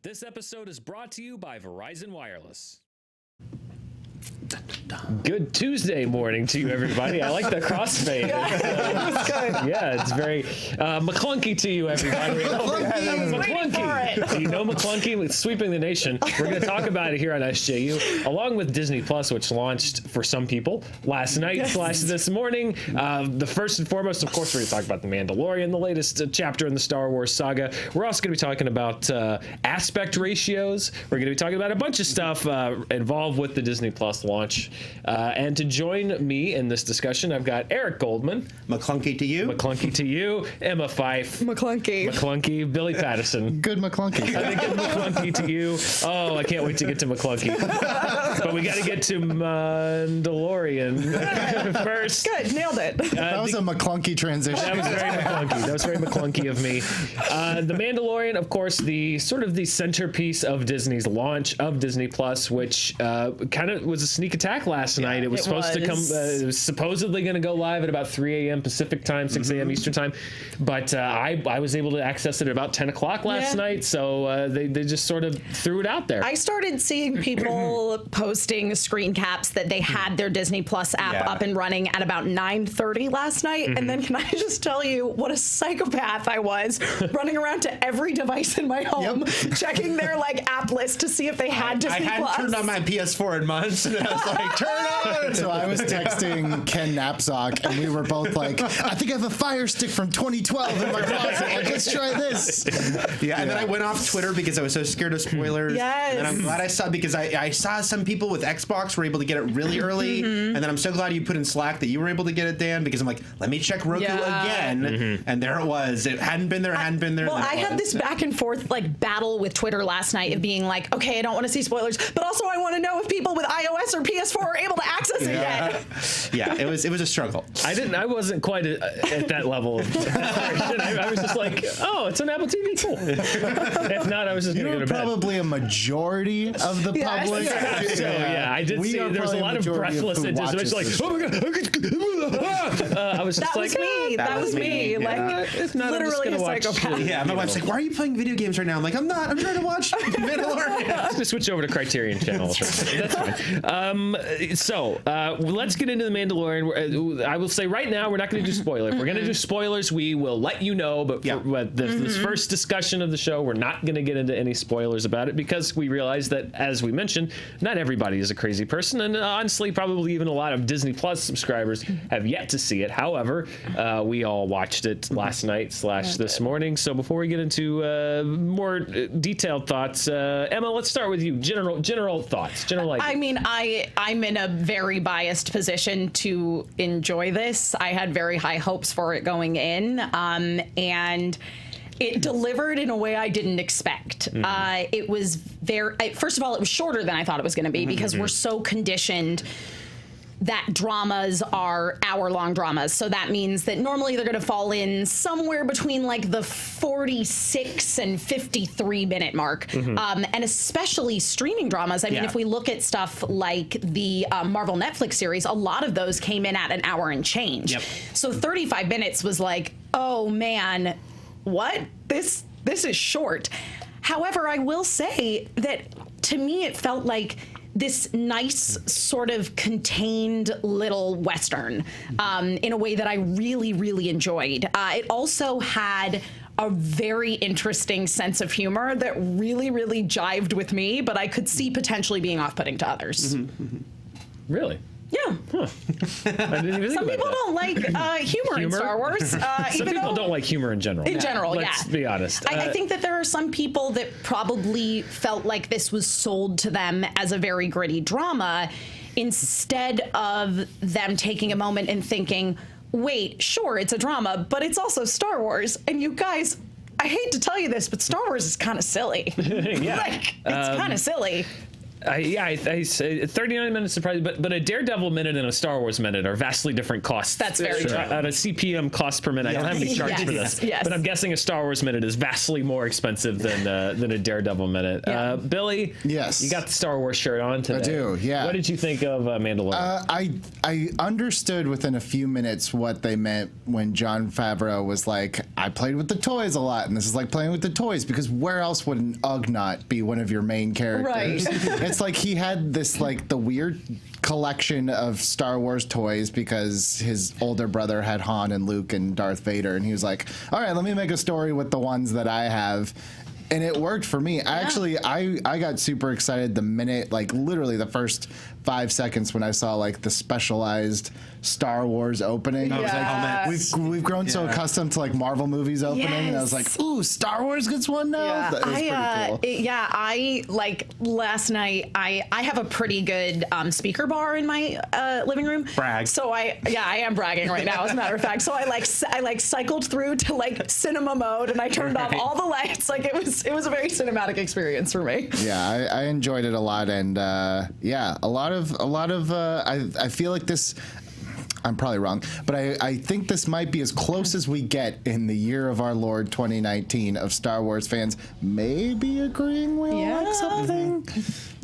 This episode is brought to you by Verizon Wireless. Good Tuesday morning to you, everybody. I like the crossfade. Yeah, it's very McClunky to you, everybody. McClunky. You know McClunky? It's sweeping the nation. We're going to talk about it here on SJU, along with Disney Plus, which launched for some people last night / this morning. The first and foremost, of course, we're going to talk about The Mandalorian, the latest chapter in the Star Wars saga. We're also going to be talking about aspect ratios. We're going to be talking about a bunch of stuff involved with the Disney Plus launch. And to join me in this discussion, I've got Eric Goldman. McClunky to you. McClunky to you. Emma Fyffe. McClunky. Billy Patterson. Good McClunky. I think good McClunky to you. Oh, I can't wait to get to McClunky. But we got to get to Mandalorian first. Good, nailed it. That was a McClunky transition. That was very McClunky of me. The Mandalorian, of course, the sort of the centerpiece of Disney's launch of Disney Plus, which kind of was a sneak attack last night. It was supposed to come. It was supposedly going to go live at about 3 a.m. Pacific time, 6 a.m. Eastern time. But I was able to access it at about 10 o'clock last night. So they just sort of threw it out there. I started seeing people posting screen caps that they had their Disney Plus app up and running at about 9:30 last night. And then can I just tell you what a psychopath I was running around to every device in my home, checking their app list to see if they had Disney Plus. I hadn't turned on my PS4 in months, and I was like, turn on! So I was texting Ken Knapsack, and we were both like, I think I have a Fire Stick from 2012 in my closet. Let's try this. And then I went off Twitter because I was so scared of spoilers. Yes. And I'm glad I saw, because I saw some people with Xbox were able to get it really early. And then I'm so glad you put in Slack that you were able to get it, Dan, because I'm like, let me check Roku again. And there it was. It hadn't been there. Well, I had this back and forth battle with Twitter last night of being like, okay, I don't want to see spoilers, but also I want to know if people with iOS or PS4 are able to access it yet. Yeah, it was a struggle. I wasn't quite at that level of desperation. I was just like, oh, it's on Apple TV, cool. If not, I was just going to go to bed. Probably a majority of the public. So I did see there was a lot of breathless anticipation, like, oh my god, I was just like, me. That was me. If not, literally I'm just a psychopath. Yeah, my wife's like, why are you playing video games right now? I'm like, I'm not. I'm trying to watch Mandalorian. I'm going to switch over to Criterion Channel. That's fine. So let's get into The Mandalorian. I will say right now, we're not going to do spoilers. If we're going to do spoilers, we will let you know. But for this first discussion of the show, we're not going to get into any spoilers about it, because we realize that, as we mentioned, not everybody is a crazy person. And honestly, probably even a lot of Disney Plus subscribers have yet to see it. However, we all watched it last night / this morning. So before we get into more detailed thoughts, Emma, let's start with you. General thoughts. I mean, I'm in a very biased position to enjoy this. I had very high hopes for it going in, and it delivered in a way I didn't expect. It was first of all, it was shorter than I thought it was going to be, because we're so conditioned that dramas are hour-long dramas. So that means that normally they're going to fall in somewhere between the 46 and 53-minute mark. And especially streaming dramas. I mean, if we look at stuff like the Marvel Netflix series, a lot of those came in at an hour and change. So 35 minutes was like, oh man, what? This is short. However, I will say that to me it felt like this nice sort of contained little Western in a way that I really, really enjoyed. It also had a very interesting sense of humor that really, really jived with me, but I could see potentially being off-putting to others. Really? Yeah. Huh. I didn't even think Some about people that. don't like humor in Star Wars. Some people don't like humor in general. Let's be honest. I think that there are some people that probably felt like this was sold to them as a very gritty drama, instead of them taking a moment and thinking, wait, sure, it's a drama, but it's also Star Wars. And you guys, I hate to tell you this, but Star Wars is kind of silly. It's kind of silly. I say 39 minutes surprising, but a Daredevil minute and a Star Wars minute are vastly different costs. That's very true. At a CPM cost per minute, I don't have any charge for this, but I'm guessing a Star Wars minute is vastly more expensive than a Daredevil minute. Yeah. Billy, yes, you got the Star Wars shirt on today. I do. Yeah. What did you think of Mandalorian? I understood within a few minutes what they meant when Jon Favreau was like, I played with the toys a lot, and this is like playing with the toys, because where else would an Ugnaught be one of your main characters? Right. It's like he had this like the weird collection of Star Wars toys because his older brother had Han and Luke and Darth Vader, and he was like, all right, let me make a story with the ones that I have. And it worked for me. I got super excited the minute, like literally the first 5 seconds when I saw like the specialized Star Wars opening. I was like, we've grown so accustomed to like Marvel movies opening, and I was like, ooh, Star Wars gets one now. Yeah. That was pretty cool. I like last night. I have a pretty good speaker bar in my living room. Brag. So I am bragging right now, as a matter of fact. So I cycled through to like cinema mode, and I turned off all the lights. Like it was a very cinematic experience for me. Yeah, I enjoyed it a lot, and a lot of. I feel like this. I'm probably wrong, but I think this might be as close as we get in the year of our Lord 2019 of Star Wars fans maybe agreeing we like something.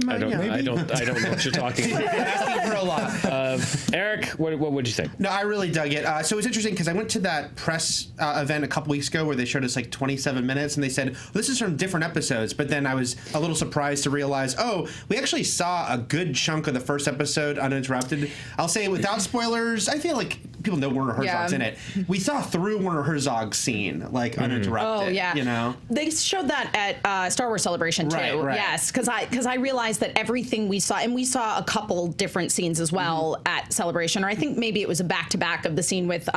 I don't know what you're talking about. Asking for a lot. Eric, what would you think? No, I really dug it. So it was interesting because I went to that press event a couple weeks ago where they showed us like 27 minutes, and they said, well, this is from different episodes. But then I was a little surprised to realize, we actually saw a good chunk of the first episode uninterrupted. I'll say without spoilers, I feel like people know Werner Herzog's in it. We saw through Werner Herzog's scene, like uninterrupted. Oh, yeah. You know? They showed that at Star Wars Celebration too. Right. Yes, because I realized that everything we saw, and we saw a couple different scenes as well at Celebration, or I think maybe it was a back-to-back of the scene with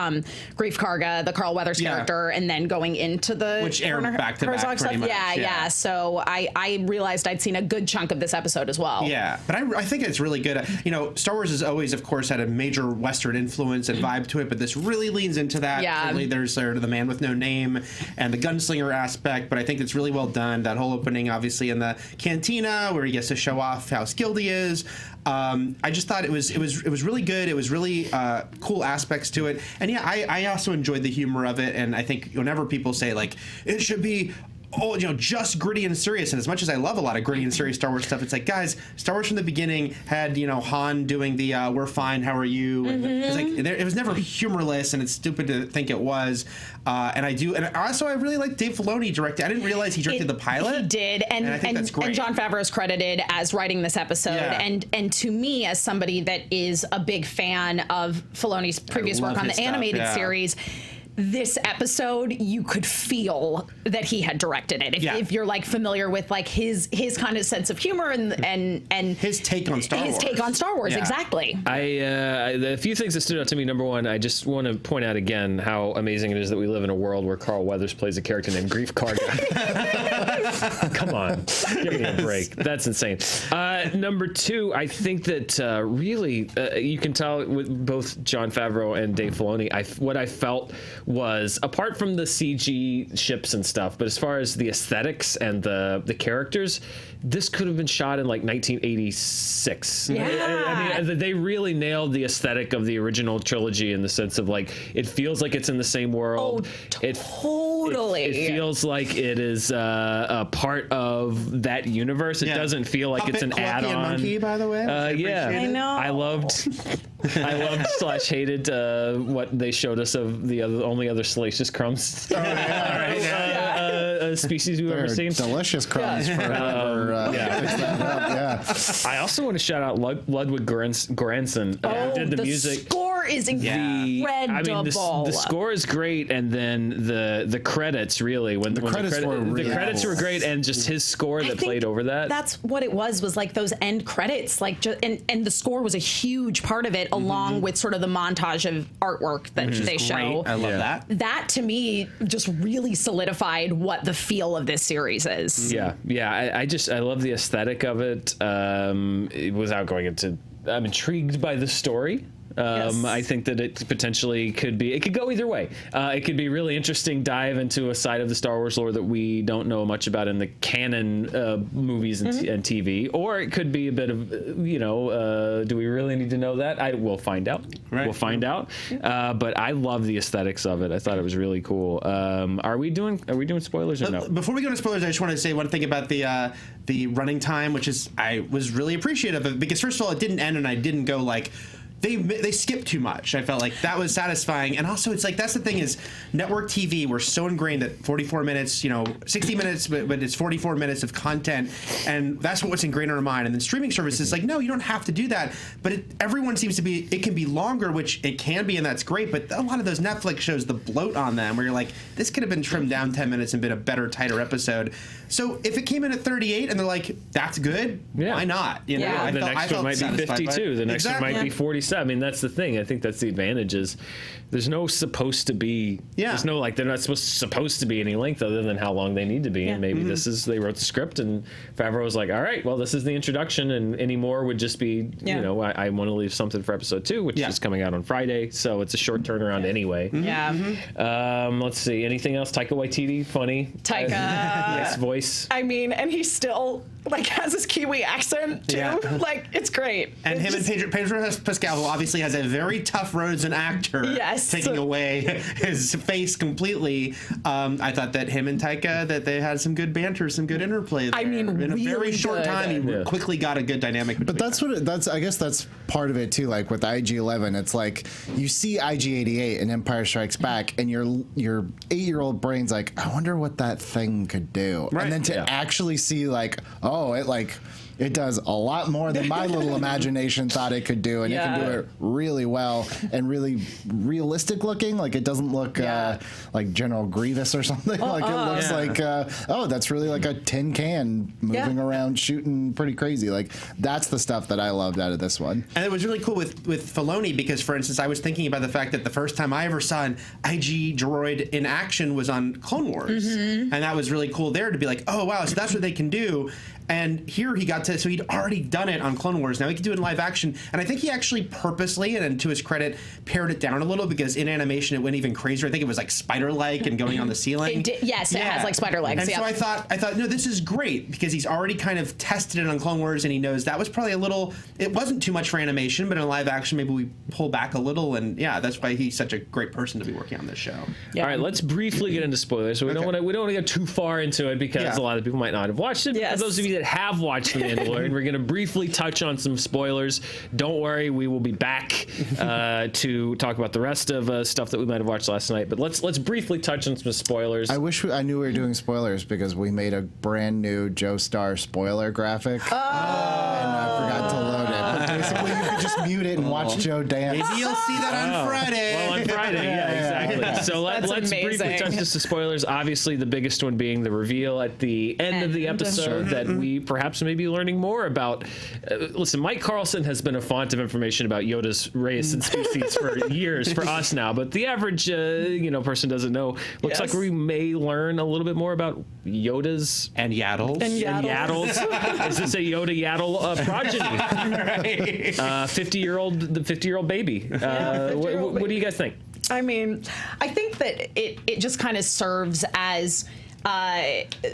Grief Karga, the Carl Weathers character, and then going into the which aired back-to-back pretty stuff. much. Yeah. So I realized I'd seen a good chunk of this episode as well. Yeah, but I think it's really good. Star Wars has always, of course, had a major Western influence and vibe to it, but this really leans into that. Yeah. Certainly there's the Man with No Name and the gunslinger aspect, but I think it's really well done. That whole opening, obviously, in the cantina where he gets to show off how skilled he is. I just thought it was really good. It was really cool aspects to it, and I also enjoyed the humor of it. And I think whenever people say like it should be just gritty and serious. And as much as I love a lot of gritty and serious Star Wars stuff, it's like, guys, Star Wars from the beginning had, Han doing the we're fine, how are you? And it's like, it was never humorless, and it's stupid to think it was. And I really like Dave Filoni directed. I didn't realize he directed the pilot. He did, and I think that's great. And Jon Favreau is credited as writing this episode. Yeah. And to me, as somebody that is a big fan of Filoni's previous work on the animated series, this episode, you could feel that he had directed it. If you're like familiar with like his kind of sense of humor and his take on Star Wars. His take on Star Wars, exactly. A few things that stood out to me. Number one, I just want to point out again how amazing it is that we live in a world where Carl Weathers plays a character named Grief Karga. Come on, give me a break. That's insane. Number two, I think that really you can tell with both Jon Favreau and Dave Filoni, what I felt was, apart from the CG ships and stuff, but as far as the aesthetics and the characters, this could have been shot in like 1986. Yeah. I mean, they really nailed the aesthetic of the original trilogy in the sense of like, it feels like it's in the same world. Oh, totally. It feels like it is a part of that universe. It doesn't feel like it's an add-on. Monkey, by the way. I know. I loved / hated what they showed us of the only other salacious crumbs species we've ever seen. Delicious crumbs for whoever picks that up. Yeah. I also want to shout out Ludwig Göransson. Did the music. Score is incredible. I mean, the score is great, and then the credits really the credits were great, and just his score that played over that. That's what it was like those end credits, like and the score was a huge part of it, along with sort of the montage of artwork that they show. I love that. That to me just really solidified what the feel of this series is. Yeah. I love the aesthetic of it. Without going into, I'm intrigued by the story. Yes. I think that it potentially it could go either way. It could be really interesting dive into a side of the Star Wars lore that we don't know much about in the canon movies and TV, or it could be a bit of, do we really need to know that? We'll find out. Right. We'll find out. But I love the aesthetics of it. I thought it was really cool. Are we doing spoilers or no? Before we go to spoilers, I just want to say one thing about the running time, which is I was really appreciative of, because first of all, it didn't end and I didn't go like, they skipped too much. I felt like that was satisfying. And also, it's like, that's the thing is, network TV, we're so ingrained that 44 minutes, 60 minutes, but it's 44 minutes of content. And that's what's ingrained in our mind. And then streaming services, like, no, you don't have to do that. But everyone seems to be, it can be longer, which it can be, and that's great. But a lot of those Netflix shows, the bloat on them, where you're like, this could have been trimmed down 10 minutes and been a better, tighter episode. So if it came in at 38 and they're like, that's good, why not? The next one might be 52. The next one might be 47. I mean, that's the thing. I think that's the advantage is there's no supposed to be. Yeah. There's no they're not supposed to be any length other than how long they need to be. Yeah. And maybe they wrote the script and Favreau was like, all right, well, this is the introduction, and any more would just be, I want to leave something for episode 2, which is coming out on Friday. So it's a short turnaround anyway. Yeah. Let's see. Anything else? Taika Waititi, funny. Taika. Nice voice. I mean, and he still has his Kiwi accent too. Yeah. It's great. And it's and Pedro Pascal, who obviously has a very tough road as an actor, taking away his face completely. I thought that him and Taika, that they had some good banter, some good interplay there. I mean, in really a very short time, he quickly got a good dynamic. But that's I guess that's part of it too. Like with IG-11, it's like you see IG-88 and Empire Strikes Back, and your 8-year-old brain's like, I wonder what that thing could do, and then to actually see it does a lot more than my little imagination thought it could do, and it can do it really well and really realistic looking. Like it doesn't look like General Grievous or something. It looks like that's really like a tin can moving around shooting pretty crazy. Like that's the stuff that I loved out of this one. And it was really cool with Filoni because, for instance, I was thinking about the fact that the first time I ever saw an IG droid in action was on Clone Wars, and that was really cool there to be like, oh wow, so that's what they can do. And here he got to, so he'd already done it on Clone Wars. Now he could do it in live action. And I think he actually purposely, and to his credit, pared it down a little because in animation it went even crazier. I think it was like spider-like and going on the ceiling. It has like spider legs. And so I thought, no, this is great because he's already kind of tested it on Clone Wars and he knows that was probably it wasn't too much for animation, but in live action maybe we pull back a little. And that's why he's such a great person to be working on this show. Yeah. All right, let's briefly get into spoilers. So we don't want to go too far into it because a lot of people might not have watched it. Yes. For those of you that have watched The Mandalorian, we're going to briefly touch on some spoilers. Don't worry, we will be back to talk about the rest of stuff that we might have watched last night. But let's briefly touch on some spoilers. I wish I knew we were doing spoilers because we made a brand new Joe Starr spoiler graphic. And I forgot to load it. But basically, you could just mute it and watch Joe dance. Maybe you'll see that on Friday. Well, on Friday, exactly. So let's briefly touch just the spoilers. Obviously, the biggest one being the reveal at the end of the episode that we perhaps may be learning more about. Listen, Mike Carlson has been a font of information about Yoda's race and species for years for us now, but the average person doesn't know. Looks like we may learn a little bit more about Yoda's and Yaddles. Is this a Yoda Yaddle progeny? 50-year-old baby. What do you guys think? I mean, I think that it just kind of serves as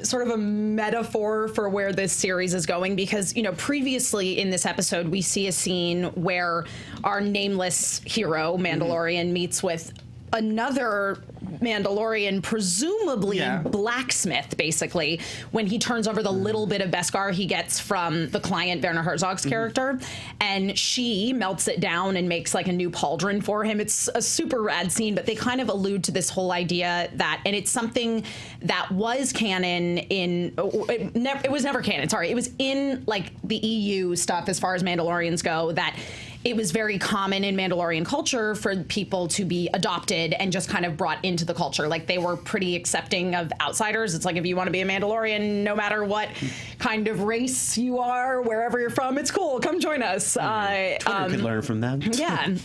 sort of a metaphor for where this series is going because, previously in this episode, we see a scene where our nameless hero, Mandalorian, meets with another Mandalorian, presumably blacksmith, basically, when he turns over the little bit of Beskar he gets from the client, Werner Herzog's character, and she melts it down and makes like a new pauldron for him. It's a super rad scene, but they kind of allude to this whole idea that, and it's something that was canon it was never canon, sorry. It was in like the EU stuff as far as Mandalorians go, that it was very common in Mandalorian culture for people to be adopted and just kind of brought into the culture. Like they were pretty accepting of outsiders. It's like if you want to be a Mandalorian, no matter what kind of race you are, wherever you're from, it's cool. Come join us. Twitter could learn from them. Yeah.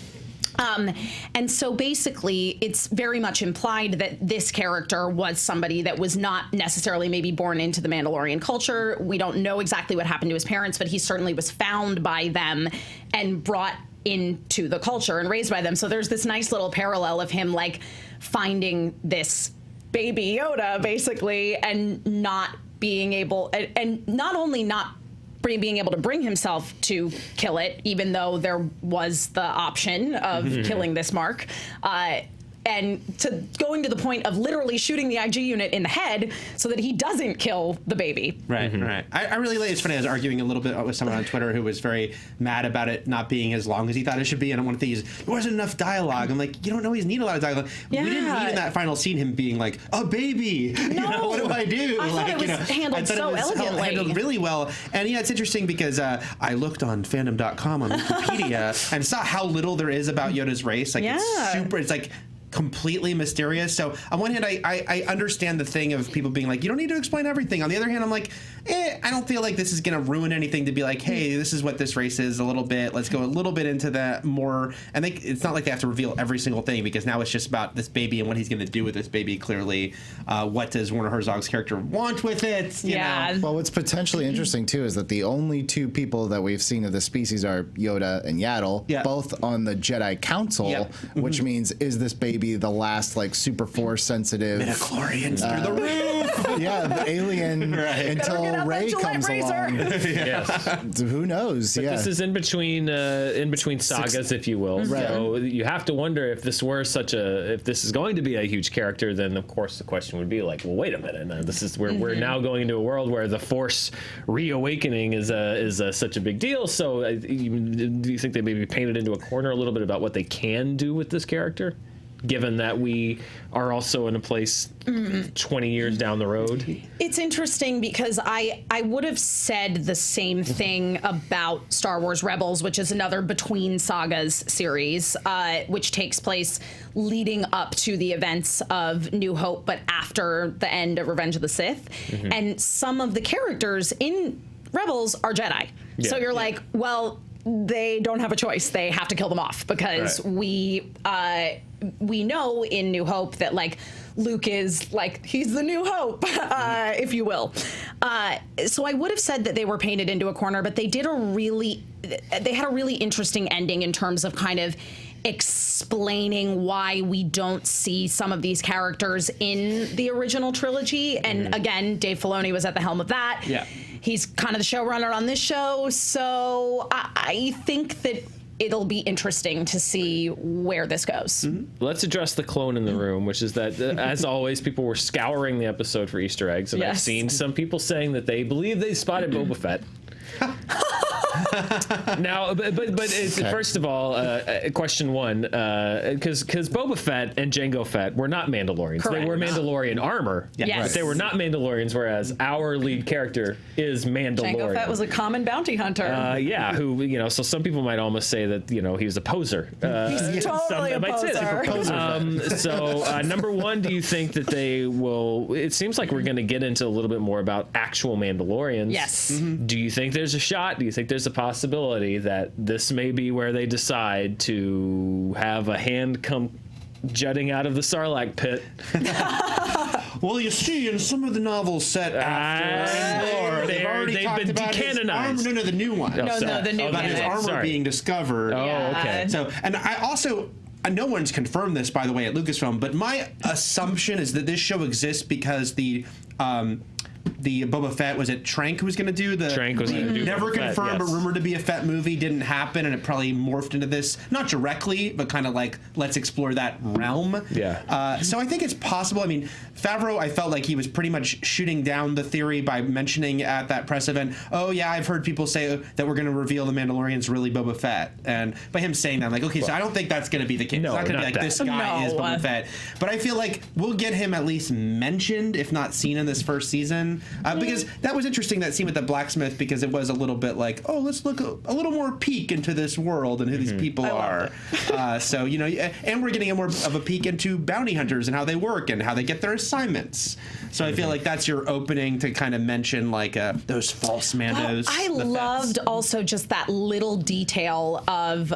And so basically, it's very much implied that this character was somebody that was not necessarily maybe born into the Mandalorian culture. We don't know exactly what happened to his parents, but he certainly was found by them and brought into the culture and raised by them. So there's this nice little parallel of him like finding this baby Yoda basically and not being able, and not only not being able to bring himself to kill it, even though there was the option of killing this mark, and to going to the point of literally shooting the IG unit in the head so that he doesn't kill the baby. Right, right. I really like, it's funny, I was arguing a little bit with someone on Twitter who was very mad about it not being as long as he thought it should be. And one of these, there wasn't enough dialogue. I'm like, you don't always need a lot of dialogue. Yeah. We didn't need in that final scene him being like, a baby. No. You know, what do I do? I thought it was handled so elegantly. Handled really well. And yeah, it's interesting because I looked on fandom.com on Wikipedia and saw how little there is about Yoda's race. Like it's super, it's like completely mysterious. So on one hand, I understand the thing of people being like, you don't need to explain everything. On the other hand, I'm like, I don't feel like this is going to ruin anything to be like, hey, this is what this race is a little bit. Let's go a little bit into that more. And it's not like they have to reveal every single thing because now it's just about this baby and what he's going to do with this baby. Clearly, what does Werner Herzog's character want with it? You know? Well, what's potentially interesting too is that the only two people that we've seen of the species are Yoda and Yaddle, both on the Jedi Council, which means is this baby the last like super force sensitive midichlorians through the roof? The alien until Rey comes along. Who knows? But this is in between sagas, if you will. Right. So you have to wonder if this is going to be a huge character. Then of course the question would be like, well, wait a minute. This is we're now going into a world where the Force reawakening is such a big deal. So do you think they maybe painted into a corner a little bit about what they can do with this character? Given that we are also in a place 20 years down the road? It's interesting because I would have said the same thing about Star Wars Rebels, which is another Between Sagas series, which takes place leading up to the events of New Hope, but after the end of Revenge of the Sith. And some of the characters in Rebels are Jedi. So you're like, well, they don't have a choice. They have to kill them off because we know in New Hope that like Luke is like, he's the New Hope, if you will. So I would have said that they were painted into a corner, but they had a really interesting ending in terms of kind of explaining why we don't see some of these characters in the original trilogy. And again, Dave Filoni was at the helm of that. He's kind of the showrunner on this show, so I think that it'll be interesting to see where this goes. Let's address the clone in the room, which is that, as always, people were scouring the episode for Easter eggs, and I've seen some people saying that they believe they spotted Boba Fett. Now, but it's, first of all, question one, because Boba Fett and Jango Fett were not Mandalorians. Correct. They were Mandalorian armor, but they were not Mandalorians, whereas our lead character is Mandalorian. Jango Fett was a common bounty hunter. Who, so some people might almost say that, he was a poser. He's totally a poser. So, number one, do you think that they will, it seems like we're going to get into a little bit more about actual Mandalorians. Yes. Do you think there's a shot? Do you think there's a possibility that this may be where they decide to have a hand come jutting out of the Sarlacc pit? Well, you see, in some of the novels set after they've been decanonized. No, the new one. The new about his armor being discovered. Okay. So, and I also, no one's confirmed this, by the way, at Lucasfilm, but my assumption is that this show exists because the Boba Fett, was it Trank who was going to do the... Trank was going to do never Boba confirmed, Fett, but rumored to be a Fett movie, didn't happen, and it probably morphed into this, not directly, but kind of like, let's explore that realm. So I think it's possible. I mean, Favreau, I felt like he was pretty much shooting down the theory by mentioning at that press event, oh yeah, I've heard people say that we're going to reveal the Mandalorian's really Boba Fett. And by him saying that, I'm like, okay, so I don't think that's going to be the case. No, it's not going to be like, this guy is Boba Fett. But I feel like we'll get him at least mentioned, if not seen in this first season. Because that was interesting, that scene with the blacksmith, because it was a little bit like, oh, let's look a little more peek into this world and who these people are. So, and we're getting more of a peek into bounty hunters and how they work and how they get their assignments. So I feel like that's your opening to kind of mention like those false Mandos. I loved also just that little detail of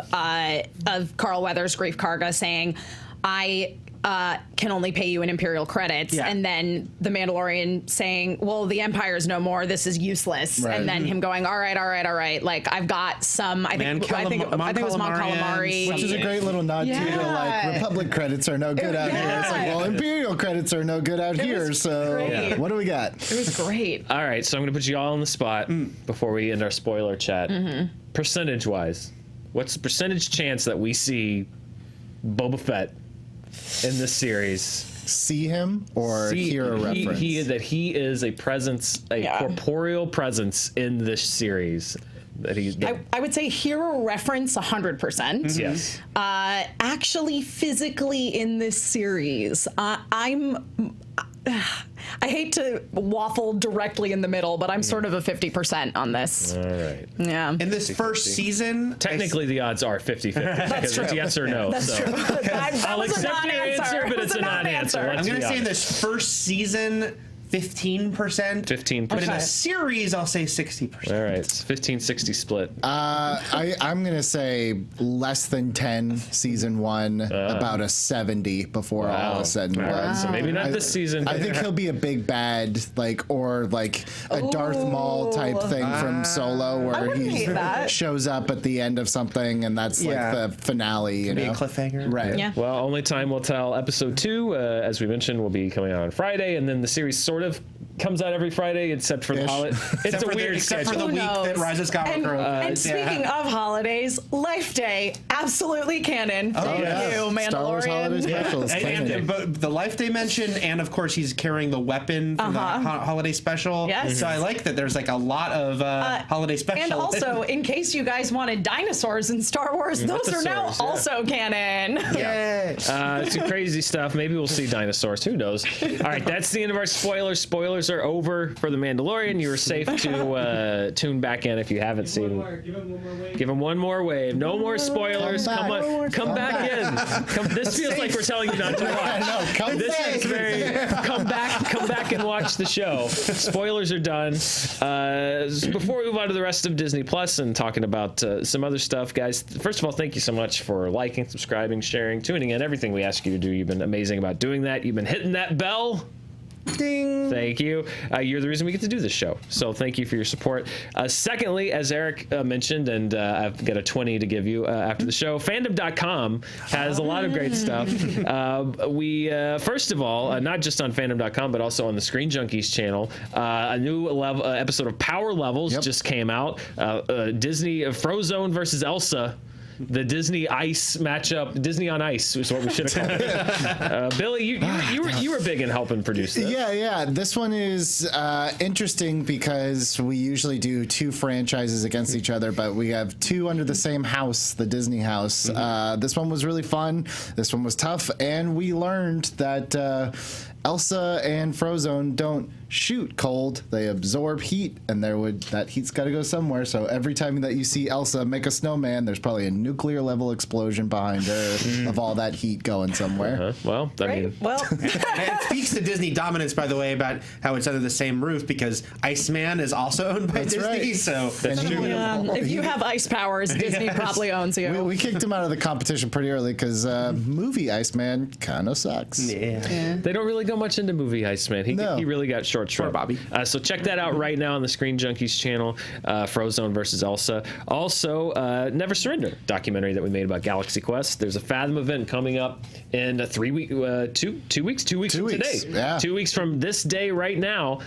Carl Weathers, Grief Karga, saying, I can only pay you in Imperial credits, and then the Mandalorian saying, well, the Empire's no more, this is useless, and then him going, all right, like I've got some, I think it was Mon Calamari, which is a great little nod to like Republic credits are no good out here. It's like, well, Imperial credits are no good out here, so what do we got? It was great. All right, so I'm going to put you all on the spot before we end our spoiler chat. Percentage-wise, what's the percentage chance that we see Boba Fett in this series? See him or hear a reference? He is a presence, a corporeal presence in this series. I would say hear a reference 100%. Yes. Actually, physically in this series, I hate to waffle directly in the middle, but I'm sort of a 50% on this. All right. Yeah. In this first season, technically the odds are 50-50 because it's yes or no. That's true. I'll accept your answer, but it's a non-answer. I'm going to say in this first season, 15%. 15%. But in a series, I'll say 60%. All right, it's 15-60 split. I'm going to say less than 10 season 1, about a 70 before all is said and done. So maybe not this season. I think he'll be a big bad, or a Darth Maul type thing from Solo, where he shows up at the end of something, and that's like the finale. You know, a cliffhanger, right? Yeah. Well, only time will tell. Episode 2, as we mentioned, will be coming out on Friday, and then the series sort of comes out every Friday, except for the holiday. It's a weird except schedule. for the week that Rise of Skywalker. And speaking of holidays, Life Day, absolutely canon. Thank you, Mandalorian. Star Wars holiday specials. And the Life Day mention, and of course he's carrying the weapon for the holiday special. Yes. So I like that there's like a lot of holiday specials. And also, in case you guys wanted dinosaurs in Star Wars, those are now also canon. Yay! Some crazy stuff. Maybe we'll see dinosaurs. Who knows? All right, that's the end of our spoilers. Spoilers are over for The Mandalorian. You are safe to tune back in if you haven't seen. Give him one more wave. No more spoilers. Come back in. This feels like we're telling you not to watch. Come back and watch the show. Spoilers are done. Before we move on to the rest of Disney Plus and talking about some other stuff, guys, first of all, thank you so much for liking, subscribing, sharing, tuning in, everything we ask you to do. You've been amazing about doing that. You've been hitting that bell. Ding. Thank you. You're the reason we get to do this show. So thank you for your support. Secondly, as Eric mentioned, and I've got a 20 to give you after the show, Fandom.com has a lot of great stuff. We, first of all, not just on Fandom.com, but also on the Screen Junkies channel, a new episode of Power Levels just came out. Disney Frozone versus Elsa. The Disney Ice matchup, Disney on Ice is what we should have called it. Billy, you were big in helping produce this. Yeah. This one is interesting because we usually do 2 franchises against each other, but we have 2 under the same house, the Disney house. This one was really fun. This one was tough, and we learned that Elsa and Frozone don't shoot cold; they absorb heat, and that heat's got to go somewhere. So every time that you see Elsa make a snowman, there's probably a nuclear level explosion behind her of all that heat going somewhere. Well, I mean, it speaks to Disney dominance, by the way, about how it's under the same roof because Iceman is also owned by Disney. Right. So that's true. If you have ice powers, Disney probably owns you. We kicked him out of the competition pretty early because movie Iceman kind of sucks. Yeah. They don't really go much into movie Iceman. He really got short shrift. Bobby. So check that out right now on the Screen Junkies channel, Frozone versus Elsa. Also, Never Surrender documentary that we made about Galaxy Quest. There's a Fathom event coming up in 2 weeks from today. Yeah. 2 weeks from this day right now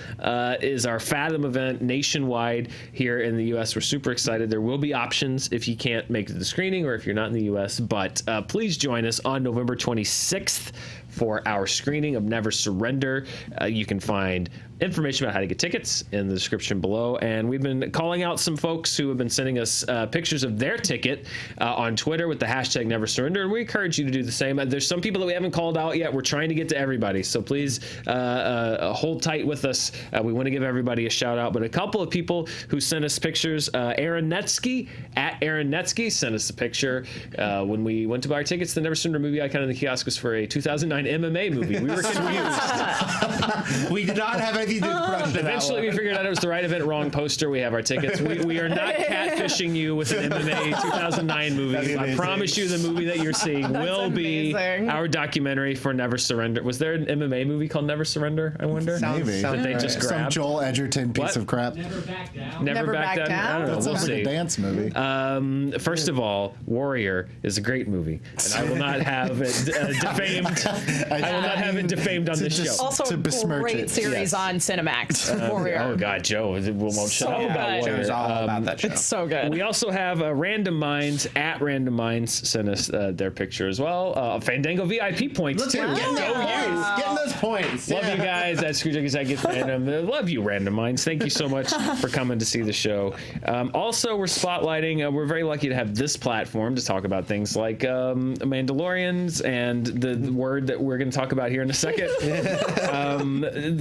is our Fathom event nationwide here in the U.S. We're super excited. There will be options if you can't make the screening or if you're not in the U.S., but please join us on November 26th for our screening of Never Surrender. You can find information about how to get tickets in the description below. And we've been calling out some folks who have been sending us pictures of their ticket on Twitter with the hashtag Never Surrender. And we encourage you to do the same. There's some people that we haven't called out yet. We're trying to get to everybody. So please hold tight with us. We want to give everybody a shout out. But a couple of people who sent us pictures, Aaron Netsky, at Aaron Netsky, sent us a picture. When we went to buy our tickets, the Never Surrender movie icon in the kiosk was for a 2009 MMA movie. We were confused. We did not have anything to do with production. Eventually, we figured out it was the right event, wrong poster. We have our tickets. We are not catfishing you with an MMA 2009 movie. I promise you, the movie that you're seeing will be our documentary for Never Surrender. Was there an MMA movie called Never Surrender? I wonder. Maybe. That they just Some grabbed. Joel Edgerton piece of crap. Never back down. Never back down. I don't know. That We'll sounds like see. a dance movie. First of all, Warrior is a great movie, and I will not have it defamed. I will not have it defamed on this show. Also, To a besmirch great it. series on Cinemax. Warrior. Oh God, Joe won't shut up about good. Warrior. Joe's all about that show. It's so good. We also have Random Minds at Random Minds sent us their picture as well. Fandango VIP points too. Getting those points. Love you guys at Scrooge Executive Random. Love you, Random Minds. Thank you so much for coming to see the show. Also, we're spotlighting. We're very lucky to have this platform to talk about things like Mandalorians and the word that we're going to talk about here in a second.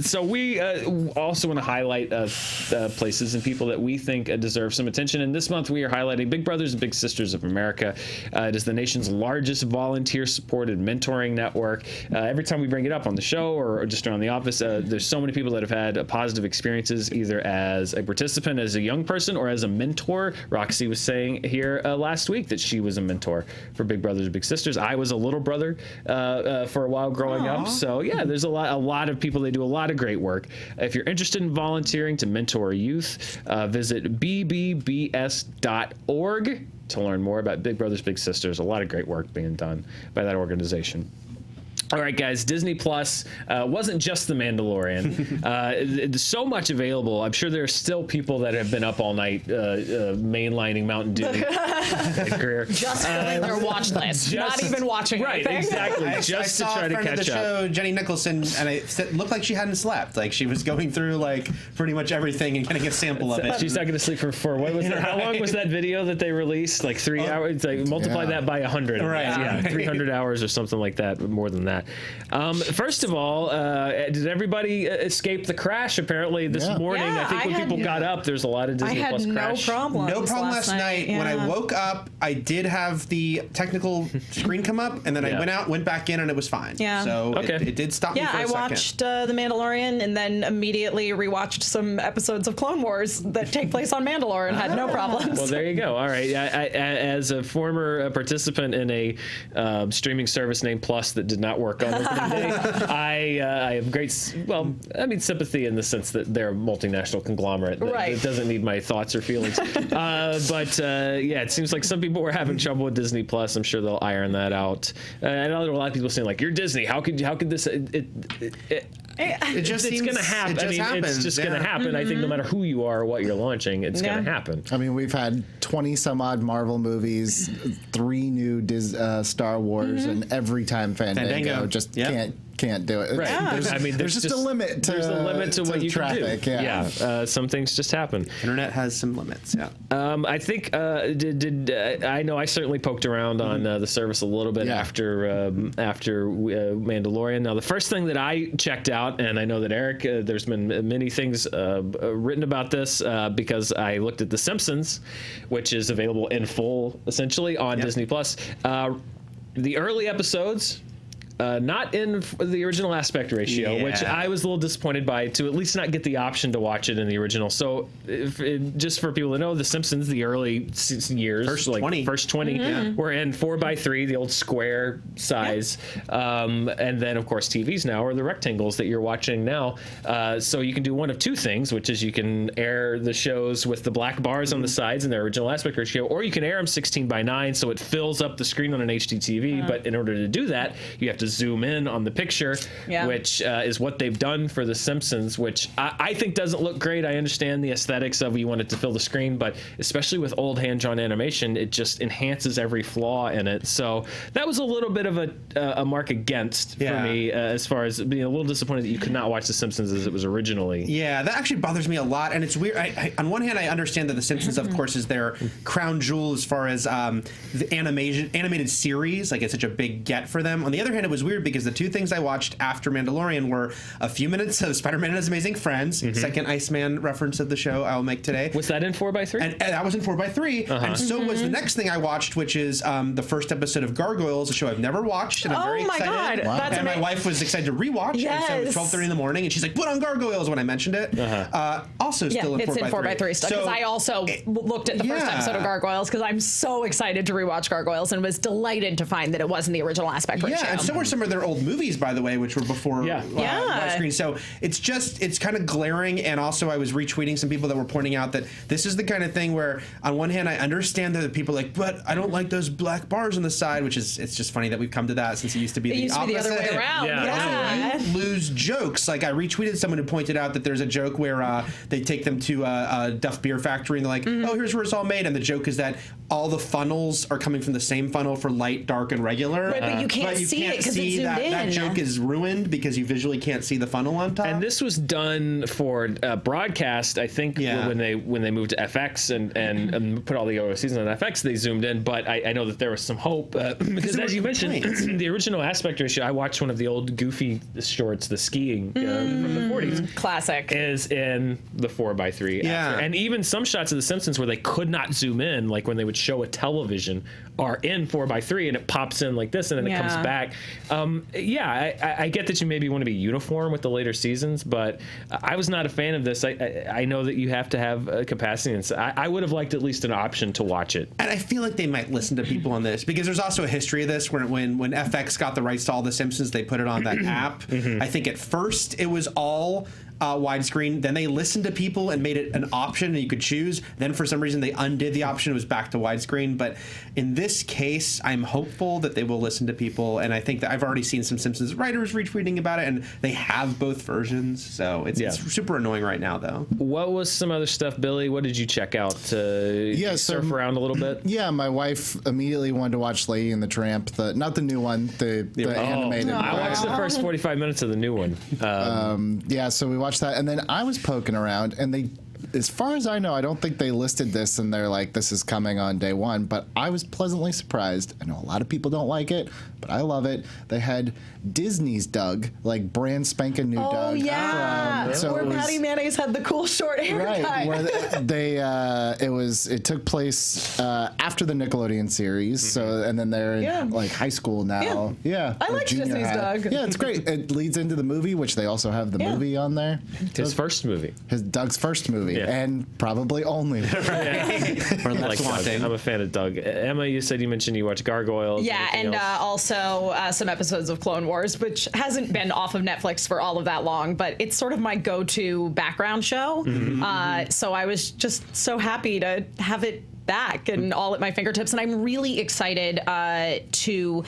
So we also want to highlight places and people that we think deserve some attention. And this month we are highlighting Big Brothers and Big Sisters of America. It is the nation's largest volunteer-supported mentoring network. Every time we bring it up on the show or just around the office, there's so many people that have had positive experiences either as a participant, as a young person, or as a mentor. Roxy was saying here last week that she was a mentor for Big Brothers and Big Sisters. I was a little brother for a while growing up. So yeah, there's a lot of people. They do a lot of great work. If you're interested in volunteering to mentor youth, visit bbbs.org to learn more about Big Brothers Big Sisters. A lot of great work being done by that organization. All right, guys, Disney Plus wasn't just The Mandalorian. There's so much available. I'm sure there are still people that have been up all night mainlining Mountain Dew career. Just filling their watch list, not even watching right, anything. exactly. Just to try to catch the up. show, Jenny Nicholson, and it looked like she hadn't slept. Like she was going through like pretty much everything and getting a sample of it. She's not going to sleep for what was that? How long was that video that they released? Like 3 hours. Like multiply that by 100. Right. Yeah, 300 hours or something like that. More than that. First of all, did everybody escape the crash? Apparently this morning, Yeah, I think when people got up, there's a lot of Disney Plus crash. No problem last night. When I woke up, I did have the technical screen come up, and then I went back in, and it was fine. Yeah. So it did stop me for a second. I watched The Mandalorian and then immediately rewatched some episodes of Clone Wars that take place on Mandalore and had no problems. Well, there you go. All right. As a former participant in a streaming service named Plus that did not work on opening day, I have great, sympathy in the sense that they're a multinational conglomerate that doesn't need my thoughts or feelings. It seems like some people were having trouble with Disney Plus. I'm sure they'll iron that out. I know there were a lot of people saying like, "You're Disney. How could this?" It's going to happen. It's just going to happen. I think no matter who you are or what you're launching, it's going to happen. I mean, we've had 20 some odd Marvel movies, 3 new Star Wars, and every time Fandango just can't do it. Right. Yeah. There's just a limit. There's a limit to what you traffic, can do. Yeah. Some things just happen. Internet has some limits. Yeah. I think I know I certainly poked around on the service a little bit after Mandalorian. Now the first thing that I checked out, and I know that Eric, there's been many things written about this because I looked at The Simpsons, which is available in full essentially on Disney Plus. The early episodes. Not in the original aspect ratio, which I was a little disappointed by, to at least not get the option to watch it in the original. So, just for people to know, The Simpsons, the early years, first 20 were in 4:3, the old square size, and then of course TVs now are the rectangles that you're watching now. So you can do one of two things, which is you can air the shows with the black bars on the sides in their original aspect ratio, or you can air them 16:9, so it fills up the screen on an HD TV. But in order to do that, you have to zoom in on the picture, which is what they've done for The Simpsons, which I think doesn't look great. I understand the aesthetics of you want it to fill the screen, but especially with old hand-drawn animation, it just enhances every flaw in it. So that was a little bit of a mark against for me, as far as being a little disappointed that you could not watch The Simpsons as it was originally. Yeah, that actually bothers me a lot, and it's weird. On one hand, I understand that The Simpsons, of course, is their crown jewel as far as the animated series. Like, it's such a big get for them. On the other hand, it was was weird because the two things I watched after Mandalorian were a few minutes of Spider-Man and His Amazing Friends, second Iceman reference of the show I'll make today. Was that in 4x3? And that was in 4x3. And so was the next thing I watched, which is the first episode of Gargoyles, a show I've never watched, and I'm very excited. God. That's and my wife was excited to rewatch. Yes. And so it was 12:30 in the morning, and she's like, "Put on Gargoyles" when I mentioned it. Also still in 4x3. It's in 4x3 stuff because I also looked at the first episode of Gargoyles because I'm so excited to rewatch Gargoyles and was delighted to find that it wasn't the original aspect ratio. Yeah, and so were some of their old movies, by the way, which were before widescreen. So it's kind of glaring, and also I was retweeting some people that were pointing out that this is the kind of thing where, on one hand, I understand that people are like, but I don't like those black bars on the side, which is, it's just funny that we've come to that since it used to be the opposite. The other way around. Yeah. Also, you lose jokes. Like I retweeted someone who pointed out that there's a joke where they take them to a Duff Beer factory and they're like, oh, here's where it's all made, and the joke is that all the funnels are coming from the same funnel for light, dark, and regular. Right, but you can't see it because it's zoomed in. That joke is ruined because you visually can't see the funnel on top. And this was done for broadcast, I think, when they moved to FX and put all the other seasons on FX, they zoomed in. But I know that there was some hope because, as you mentioned, the original aspect ratio. I watched one of the old Goofy shorts, the skiing from the 40s, classic, is in the 4x3. Yeah, and even some shots of The Simpsons where they could not zoom in, like when they would show a television, are in 4x3, and it pops in like this, and then it comes back. I get that you maybe want to be uniform with the later seasons, but I was not a fan of this. I know that you have to have capacity, and so I would have liked at least an option to watch it. And I feel like they might listen to people on this because there's also a history of this when FX got the rights to all The Simpsons, they put it on that app. I think at first it was all widescreen. Then they listened to people and made it an option and you could choose. Then for some reason they undid the option. It was back to widescreen. But in this case, I'm hopeful that they will listen to people. And I think that I've already seen some Simpsons writers retweeting about it, and they have both versions. So it's super annoying right now, though. What was some other stuff, Billy? What did you check out? Surf around a little bit? Yeah, my wife immediately wanted to watch Lady and the Tramp, not the new one, the animated. I watched the first 45 minutes of the new one. So we watched that, and then I was poking around, and they, as far as I know, I don't think they listed this and they're like, this is coming on day one, but I was pleasantly surprised. I know a lot of people don't like it, but I love it. They had Disney's Doug, like brand spanking new Doug. Oh, yeah. Where Patty Mayonnaise had the cool short haircut. Right, where it took place after the Nickelodeon series, so, and then they're in like high school now. Yeah. I like Disney's Doug. Yeah, it's great. It leads into the movie, which they also have the movie on there. His first movie. Doug's first movie, and probably only. Or like Doug. I'm a fan of Doug. Emma, you mentioned you watched Gargoyles. Yeah, and also some episodes of Clone Wars, which hasn't been off of Netflix for all of that long, but it's sort of my go-to background show. So I was just so happy to have it back and all at my fingertips, and I'm really excited to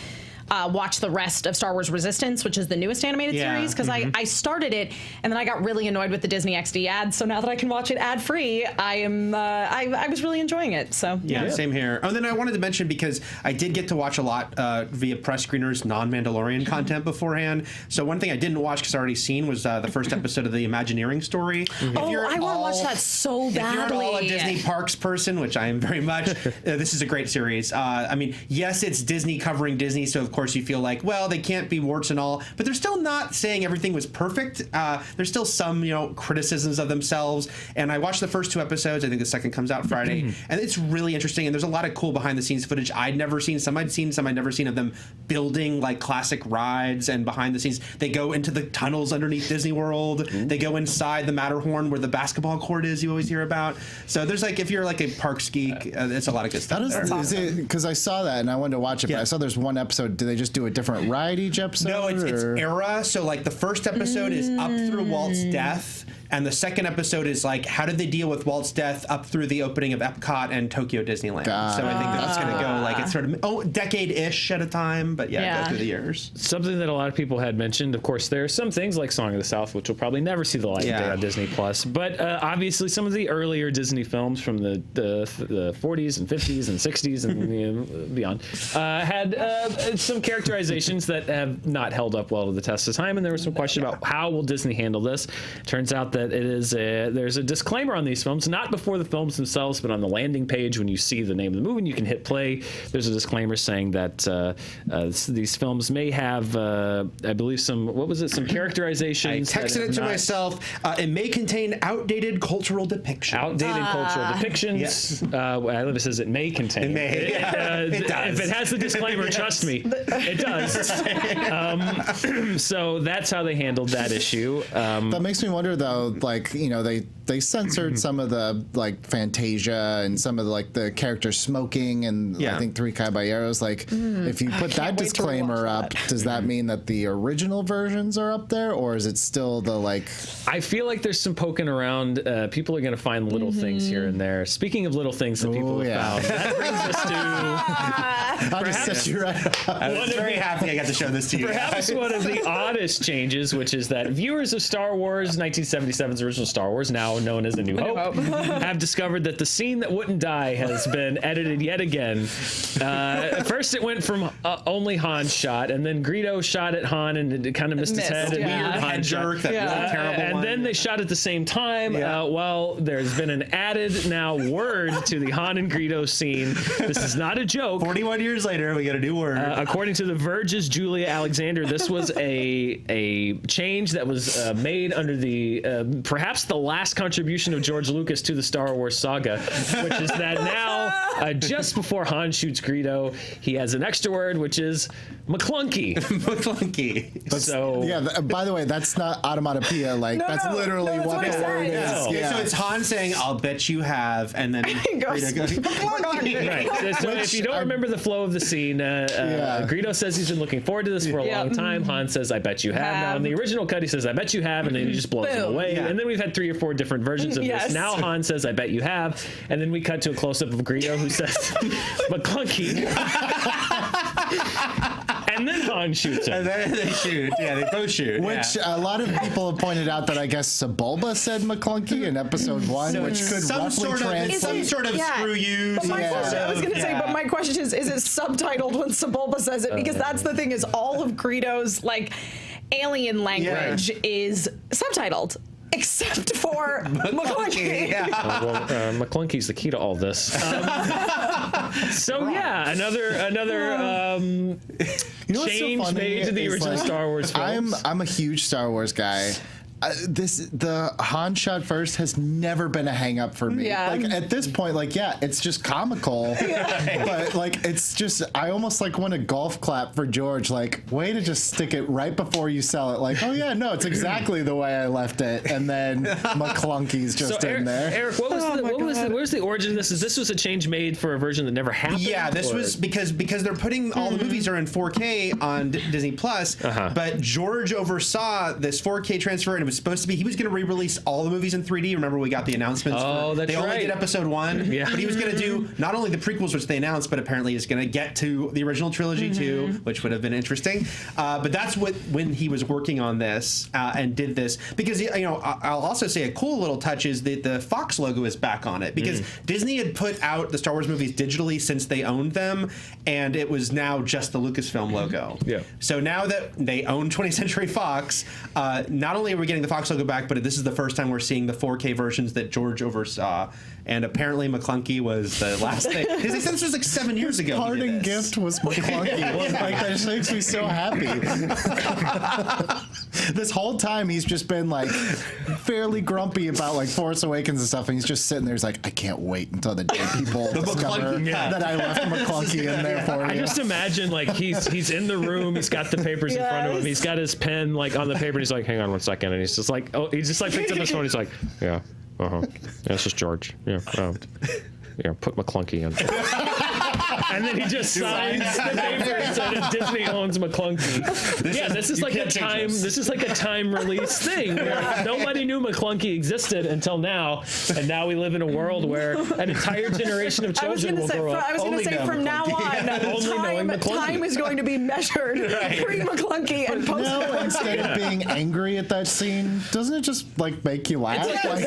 watch the rest of Star Wars Resistance, which is the newest animated series, because I started it and then I got really annoyed with the Disney XD ads. So now that I can watch it ad free, I was really enjoying it. So same here. Oh, and then I wanted to mention, because I did get to watch a lot via press screeners non-Mandalorian content beforehand. So one thing I didn't watch because I already seen was the first episode of the Imagineering story. I want to watch that so badly. If you're at all a Disney Parks person, which I am very much, this is a great series. I mean, yes, it's Disney covering Disney, so of course you feel like, well, they can't be warts and all, but they're still not saying everything was perfect. There's still some, criticisms of themselves. And I watched the first 2 episodes. I think the second comes out Friday, and it's really interesting. And there's a lot of cool behind the scenes footage I'd never seen. Some I'd seen, some I'd never seen, of them building like classic rides and behind the scenes. They go into the tunnels underneath Disney World. They go inside the Matterhorn where the basketball court is. You always hear about. So there's like, if you're like a parks geek, it's a lot of good stuff. Is it, because I saw that and I wanted to watch it, but I saw there's one episode. Do they just do a different ride each episode? No, it's era. So like the first episode is up through Walt's death, and the second episode is like, how did they deal with Walt's death up through the opening of Epcot and Tokyo Disneyland. So I think that's going to go like, it's sort of decade-ish at a time, but go through the years. Something that a lot of people had mentioned, of course, there are some things like Song of the South, which will probably never see the light of day on Disney Plus, but obviously some of the earlier Disney films from the 40s and 50s and 60s and beyond had some characterizations that have not held up well to the test of time, and there was some question about how will Disney handle this. Turns out that that there's a disclaimer on these films, not before the films themselves, but on the landing page when you see the name of the movie and you can hit play. There's a disclaimer saying that these films may have, I believe, some characterizations. I texted it to myself. It may contain outdated cultural depictions. Outdated cultural depictions. Yes. I live it says it may contain. It may. It does. If it has the disclaimer, trust me, it does. So that's how they handled that issue. That makes me wonder, though, like, you know, they censored some of the, like, Fantasia and some of the, like, the characters smoking and I think Three Caballeros. Like, if you put that disclaimer up, does that mean that the original versions are up there, or is it still the, like... I feel like there's some poking around. People are going to find little things here and there. Speaking of little things that people have found, that brings us to... I'll just set you right up. I was very happy I got to show this to you. Perhaps one of the oddest changes, which is that viewers of Star Wars, 1977's original Star Wars, now known as A New Hope, have discovered that the scene that wouldn't die has been edited yet again. At first it went from only Han's shot, and then Greedo shot at Han and it kind of missed his head. Weird head jerk, that really terrible and one. then they shot at the same time. Well, there's been an added now word to the Han and Greedo scene. This is not a joke. 41 years later, we got a new word. According to The Verge's Julia Alexander, this was a change that was made under the perhaps the last contribution of George Lucas to the Star Wars saga, which is that now just before Han shoots Greedo, he has an extra word, which is McClunky. McClunky. So by the way, that's not automatopoeia. Like that's literally what the word is. So it's Han saying, "I'll bet you have," and then Greedo goes, McClunky. Right. So if you don't remember the flow of the scene, Greedo says he's been looking forward to this for a long time. Han says, "I bet you have." Now in the original cut, he says, "I bet you have," and then he just blows him away. And then we've had 3 or 4 different versions of this. Now Han says, "I bet you have," and then we cut to a close-up of Greedo who says, "McClunky." And then Han shoots him. And then they shoot. Yeah, they both shoot. Which a lot of people have pointed out that I guess Sebulba said McClunky in episode 1, which could roughly translate. Some sort of screw you. But my question, I was going to say, but my question is it subtitled when Sebulba says it? Because that's the thing, is all of Greedo's like alien language is subtitled. Except for McClunky. McClunky's the key to all this. Another change made to the original Star Wars films. I'm a huge Star Wars guy. The Han shot first has never been a hang up for me. Like at this point, like it's just comical, but like it's just I almost like want a golf clap for George. Like way to just stick it right before you sell it. Like it's exactly the way I left it, and then McClunky's just in there. Eric, what was the origin of this? This was a change made for a version that never happened. Yeah, this was because they're putting all the movies are in 4K on Disney Plus, but George oversaw this 4K transfer and was supposed to be, he was going to re-release all the movies in 3D. Remember we got the announcements? They only did episode 1, but he was going to do not only the prequels, which they announced, but apparently he's going to get to the original trilogy too, which would have been interesting. But that's when he was working on this and did this, because I'll also say a cool little touch is that the Fox logo is back on it, because Disney had put out the Star Wars movies digitally since they owned them, and it was now just the Lucasfilm logo. So now that they own 20th Century Fox, not only are we getting the Fox logo back, but this is the first time we're seeing the 4K versions that George oversaw. And apparently McClunky was the last thing. Because they said this was like 7 years ago. Parting gift was McClunky. Like that just makes me so happy. This whole time he's just been like fairly grumpy about like Force Awakens and stuff, and he's just sitting there. He's like, I can't wait until the day people discover that I left McClunky in there for you. I just imagine like he's in the room, he's got the papers in front of him, he's got his pen like on the paper, and he's like, hang on 1 second, and he's just like picks up his phone, he's like, this is George. Put McClunky in. And then he just signs the paper and said Disney owns McClunky. This is like a time. This is like a time release thing where nobody knew McClunky existed until now, and now we live in a world where an entire generation of children will grow up. I was going to say from now on, time is going to be measured pre-McClunky and post-McClunky. No, instead of being angry at that scene, doesn't it just like make you laugh? Well,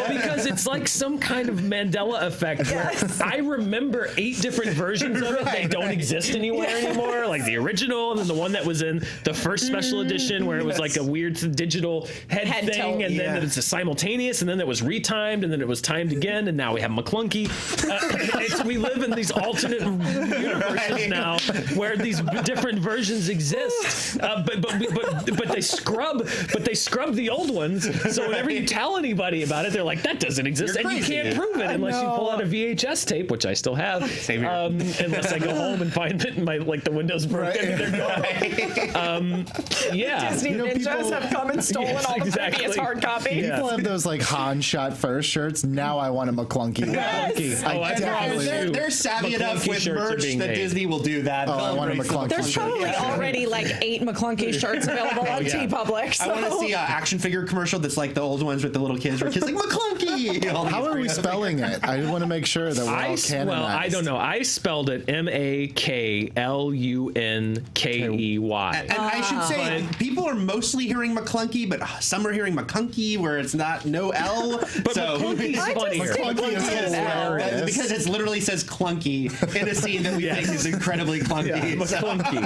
because it's like some kind of Mandela effect. Where I remember 8 different versions of it. They don't exist anywhere anymore. Like the original, and then the one that was in the first special edition, where it was like a weird digital head thing, tilt. and then it's a simultaneous, and then it was retimed, and then it was timed again, and now we have McClunky. We live in these alternate universes now, where these different versions exist. But they scrub the old ones. So whenever you tell anybody about it, they're like, that doesn't exist, and you can't prove it unless you pull out a VHS tape, which I still have. Same here. Unless I go home and find that my the window's broken. And they're gone. Yeah. Disney ninjas have come and stolen all the previous hard copy. People have those like Han shot first shirts. Now I want a McClunky. Yes. I promise you. They're savvy enough with shirts are merch being that made. Disney will do that. I want a McClunky There's shirt. probably already like 8 McClunky shirts available on TeePublic. I want to see an action figure commercil that's like the old ones with the little kids where kids like McClunky. How are we spelling it? I want to make sure that we're all canonized. Well, I don't know. I spelled it MAKLUNKEY. And I should say, people are mostly hearing McClunky, but some are hearing McCunky, where it's no L. But McClunky's funnier. McClunky is hilarious. Because it literally says clunky in a scene that we think is incredibly clunky. McClunky.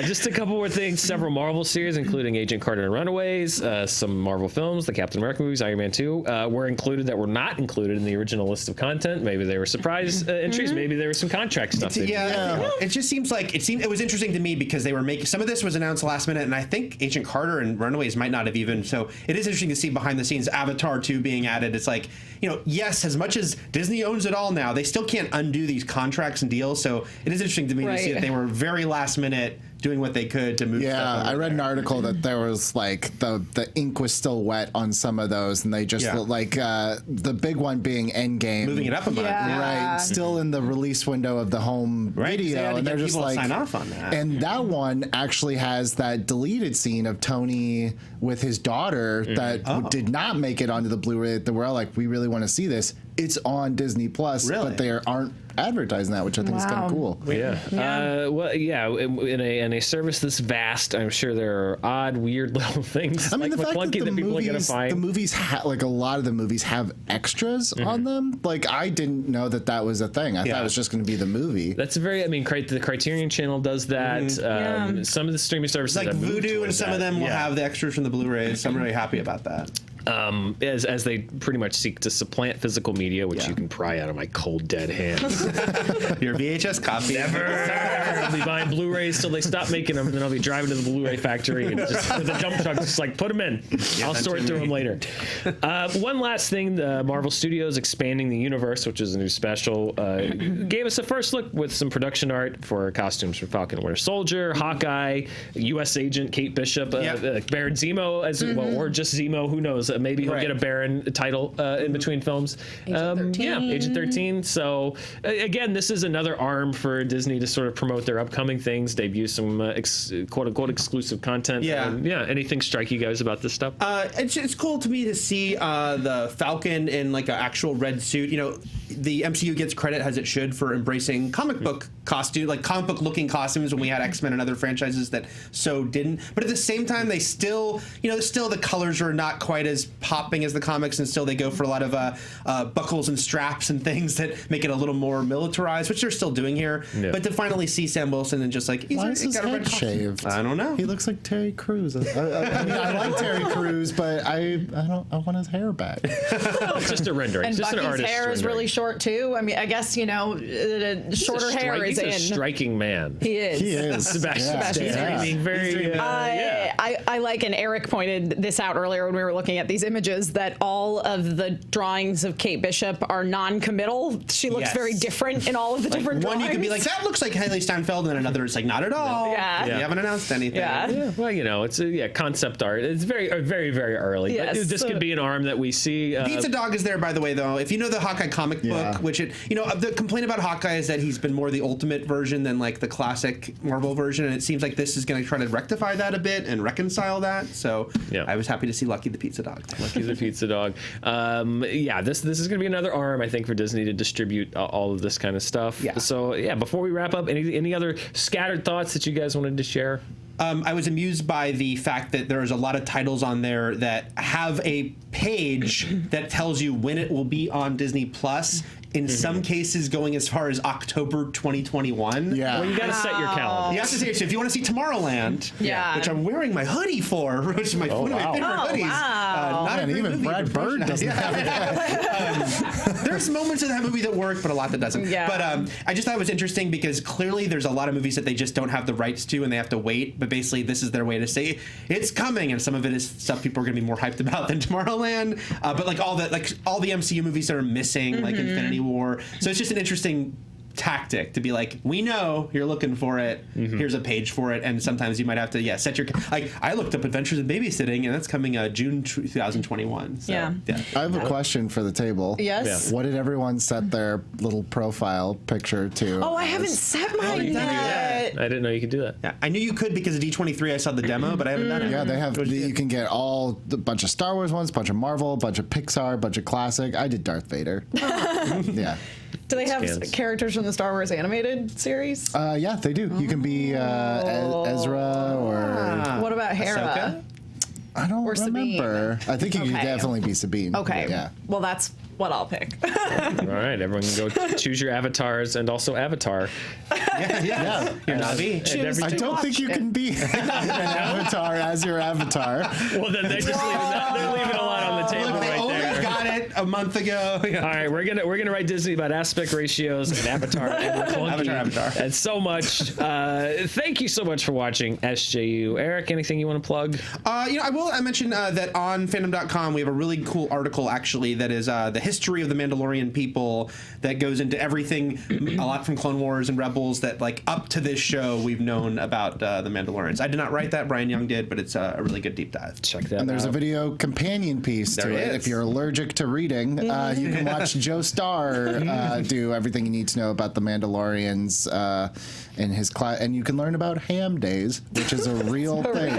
Just a couple more things. Several Marvel series, including Agent Carter and Runaways, some Marvel films, the Captain America movies, Iron Man 2, were included that were not included in the original list of content. Maybe they were surprise entries. Maybe there was some contract stuff. It just seems like it was interesting to me because they were making some of this was announced last minute, and I think Agent Carter and Runaways might not have even. So it is interesting to see behind the scenes Avatar 2 being added. It's like, yes, as much as Disney owns it all now, they still can't undo these contracts and deals. So it is interesting to me to see that they were very last minute doing what they could to move stuff. Yeah, I read an article that there was like the ink was still wet on some of those, and they just like the big one being Endgame, moving it up a month. Right, still in the release window of the home video, and they're just like sign off on that. And that one actually has that deleted scene of Tony with his daughter that did not make it onto the Blu-ray. That we're all like, we really want to see this. It's on Disney Plus, but they aren't advertising that, which I think is kind of cool. Yeah. In a service this vast, I'm sure there are odd, weird little things. I mean, like the fact McClunky that people are gonna find. the movies, like a lot of the movies, have extras on them. Like I didn't know that was a thing. I thought it was just going to be the movie. That's a very. I mean, the Criterion Channel does that. Some of the streaming services, like have moved Vudu, and some of them will have the extras from the Blu-rays. So I'm really happy about that. As they pretty much seek to supplant physical media, which you can pry out of my cold, dead hands. Your VHS copy. Never. I'll be buying Blu-rays till they stop making them, and then I'll be driving to the Blu-ray factory and just with a dump truck, just like put them in. I'll sort through them later. One last thing: the Marvel Studios expanding the universe, which is a new special, gave us a first look with some production art for costumes for Falcon and Winter Soldier, Hawkeye, U.S. Agent Kate Bishop, Baron Zemo as well, or just Zemo. Who knows? Maybe he'll get a Baron title in between films. Agent 13. Yeah, Agent 13. So again, this is another arm for Disney to sort of promote their upcoming things, debut some quote-unquote exclusive content. Anything strike you guys about this stuff? It's cool to me to see the Falcon in like an actual red suit. The MCU gets credit, as it should, for embracing comic book comic book looking costumes when we had X-Men and other franchises that so didn't. But at the same time, they still, the colors are not quite as popping as the comics, and still they go for a lot of buckles and straps and things that make it a little more militarized, which they're still doing here. Yeah. But to finally see Sam Wilson and just like, why is his head shaved? I don't know. He looks like Terry Crews. I mean, I like Terry Crews, but I want his hair back. It's just a rendering. And it's just Bucky's an artist's hair is rendering. really short too. I mean, I guess shorter hair is in. He's a striking man. He is. He is. Sebastian Stan. I mean, very. I like, and Eric pointed this out earlier when we were looking at these images, that all of the drawings of Kate Bishop are non-committal. She looks very different in all of the different drawings. One you could be like, that looks like Haley Steinfeld, and another is like, not at all. Yeah. You haven't announced anything. Yeah. Well, it's concept art. It's very, very, very early. Yes. But this could be an arm that we see. Pizza Dog is there, by the way, though. If you know the Hawkeye comic book, which the complaint about Hawkeye is that he's been more the ultimate version than like the classic Marvel version, and it seems like this is going to try to rectify that a bit and reconcile that. So I was happy to see Lucky the Pizza Dog. Lucky the Pizza Dog. This is going to be another arm, I think, for Disney to distribute all of this kind of stuff. Yeah. So before we wrap up, any other scattered thoughts that you guys wanted to share? I was amused by the fact that there's a lot of titles on there that have a page that tells you when it will be on Disney Plus. In some cases, going as far as October 2021. Yeah. Well, you got to set your calendar. You have to say, so if you want to see Tomorrowland, which I'm wearing my hoodie for, which is one of my favorite hoodies. Not And a great even movie, Brad Bird doesn't have it. There's moments in that movie that work, but a lot that doesn't. Yeah. But I just thought it was interesting because clearly there's a lot of movies that they just don't have the rights to and they have to wait. But basically, this is their way to say it's coming, and some of it is stuff people are going to be more hyped about than Tomorrowland. But like all the MCU movies that are missing, like Infinity War. So it's just an interesting tactic to be like, we know you're looking for it. Here's a page for it, and sometimes you might have to set your like. I looked up Adventures in Babysitting, and that's coming June 2021. So, Yeah. I have a question for the table. Yes. What did everyone set their little profile picture to? Oh, I haven't set mine yet. I didn't know you could do that. Yeah, I knew you could because of D23. I saw the demo, but I haven't done it. Yeah, they have. You can get a bunch of Star Wars ones, a bunch of Marvel, a bunch of Pixar, a bunch of classic. I did Darth Vader. Yeah. Do they have Scans. characters from the Star Wars animated series? Yeah, they do. You can be Ezra or What about Hera? Ahsoka? I don't Or Sabine. remember. I think you could Okay. definitely be Sabine. Okay. Yeah. Well, that's what I'll pick. All right, everyone can go choose your avatars and also Avatar. Yeah. You're Navi. And every- I don't think you can be an avatar as your avatar. Well, then they're leaving a lot on the table Look, they right only there. got it a month ago. All right, we're gonna write Disney about aspect ratios and Avatar and McClunky Avatar. and so much. Thank you so much for watching SJU. Eric, anything you want to plug? I mention that on Fandom.com we have a really cool article actually that is the history of the Mandalorian people that goes into everything, a lot from Clone Wars and Rebels that like up to this show we've known about the Mandalorians. I did not write that, Brian Young did, but it's a really good deep dive. Check that And there's out. a video companion piece There to it. is. If you're allergic to reading, you can watch Joe Starr do everything you need to know about the Mandalorians in his class. And you can learn about ham days, which is a real thing.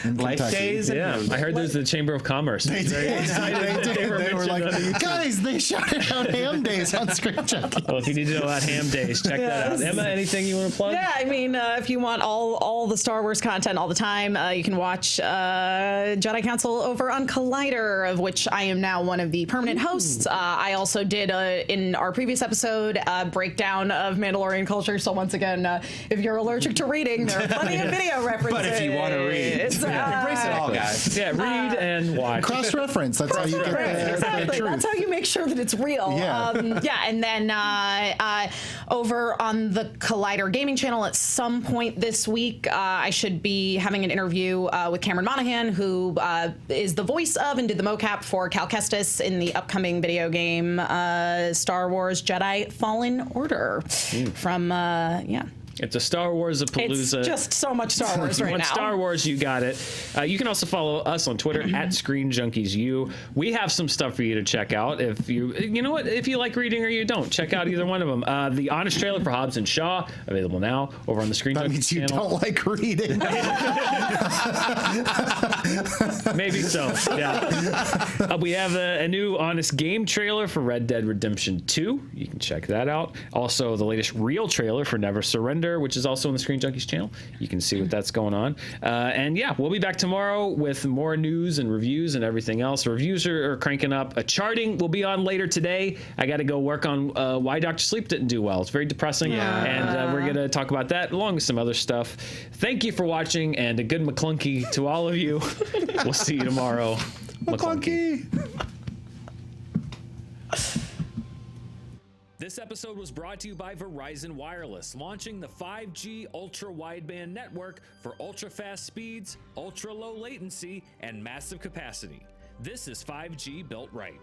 In Life Kentucky. days. Yeah, I heard there's the Chamber of Commerce. They did. They were like, guys, they shouted out ham days on Screen Junkie. Well, if you need to know about ham days, check that out. Emma, anything you want to plug? Yeah, I mean, if you want all the Star Wars content all the time, you can watch Jedi Council over on Collider, of which I am now one of the permanent hosts. I also did, in our previous episode, a breakdown of Mandalorian culture. So once again, if you're allergic to reading, there are plenty of video references. But if you want to read, embrace it all, guys. Yeah, read and watch. Cross-reference. That's how you get the Exactly. truth. That's how you make sure that it's real. Yeah. And then over on the Collider Gaming channel at some point this week, I should be having an interview with Cameron Monaghan, who is the voice of and did the mocap for Cal Kestis in the upcoming video game Star Wars Jedi Fallen Order. From It's a Star Wars Palooza. it's just so much Star Wars right When now. Star Wars, you got it. You can also follow us on Twitter at Screen Junkies U. We have some stuff for you to check out. If you know what, if you like reading or you don't, check out either one of them. The Honest Trailer for Hobbs and Shaw, available now over on the Screen That Junkies means you channel. don't like reading. Maybe so. Yeah. We have a new Honest Game trailer for Red Dead Redemption 2. You can check that out. Also, the latest real trailer for Never Surrender, which is also on the Screen Junkies channel. You can see what that's going on. And yeah, we'll be back tomorrow with more news and reviews and everything else. Reviews are cranking up. A charting will be on later today. I got to go work on why Dr. Sleep didn't do well. It's very depressing. Yeah. And we're going to talk about that along with some other stuff. Thank you for watching, and a good McClunky to all of you. We'll see you tomorrow. McClunky. This episode was brought to you by Verizon Wireless, launching the 5G ultra wideband network for ultra fast speeds, ultra low latency, and massive capacity. This is 5G built right.